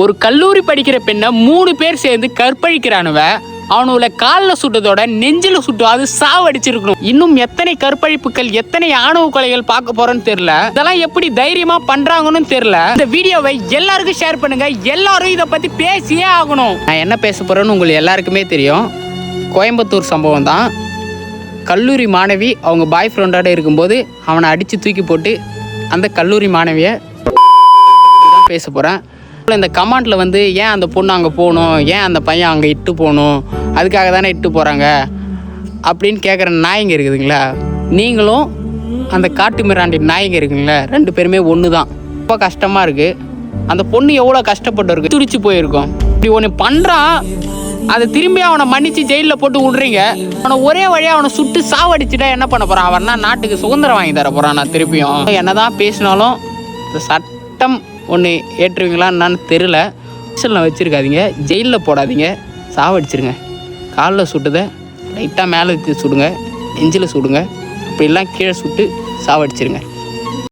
ஒரு கல்லூரி படிக்கிற பெண்ணை 3 பேர் சேர்ந்து கற்பழிக்கிறானுவ. அவனுல காலில் சுட்டதோட நெஞ்சில சுட்டு அது சாவடிச்சிருக்கணும். இன்னும் எத்தனை கற்பழிப்புகள், எத்தனை ஆணவ கொலைகள் பார்க்க போறோன்னு தெரியல. இதெல்லாம் எப்படி தைரியமா பண்றாங்கன்னு தெரியல. இந்த வீடியோவை எல்லாருக்கும் ஷேர் பண்ணுங்க. எல்லாரும் இதை பத்தி பேசியே ஆகணும். நான் என்ன பேச போறேன்னு உங்களுக்கு எல்லாருக்குமே தெரியும். கோயம்புத்தூர் சம்பவம் தான். கல்லூரி மாணவி அவங்க பாய் ஃப்ரெண்டோட இருக்கும்போது அவனை அடித்து தூக்கி போட்டு அந்த கல்லூரி மாணவியை பேச போகிறேன். இந்த கமெண்ட்டில் வந்து ஏன் அந்த பொண்ணு அங்கே போகணும், ஏன் அந்த பையன் அங்கே இட்டு போகணும், அதுக்காக தானே இட்டு போகிறாங்க அப்படின்னு கேட்குற நாய்ங்க இருக்குதுங்களா. நீங்களும் அந்த காட்டு மிராண்டி நாய்ங்க இருக்குங்களா, 2 பேருமே ஒன்று தான். ரொம்ப கஷ்டமாக இருக்குது. அந்த பொண்ணு எவ்வளோ கஷ்டப்பட்டு இருக்கு, துடிச்சு போயிருக்கோம். இப்படி ஒன்று பண்ணுறான், அதை திரும்பி அவனை மன்னிச்சு ஜெயிலில் போட்டு விட்றீங்க. அவனை ஒரே வழியாக அவனை சுட்டு சாவடிச்சுட்டா என்ன பண்ண போகிறான்? அவன்னா நாட்டுக்கு சுதந்திரம் வாங்கி தர போகிறான். நான் திருப்பியும் என்ன தான் பேசினாலும் இந்த சட்டம் ஒன்று ஏற்றுவீங்களான்னு தெரியல. ஸ்டேஷனில் வச்சுருக்காதீங்க, ஜெயிலில் போடாதீங்க, சாவடிச்சிருங்க. காலில் சுட்டுதை லைட்டாக மேலே சுடுங்க, நெஞ்சில் சுடுங்க, அப்படிலாம் கீழே சுட்டு சாவடிச்சிருங்க.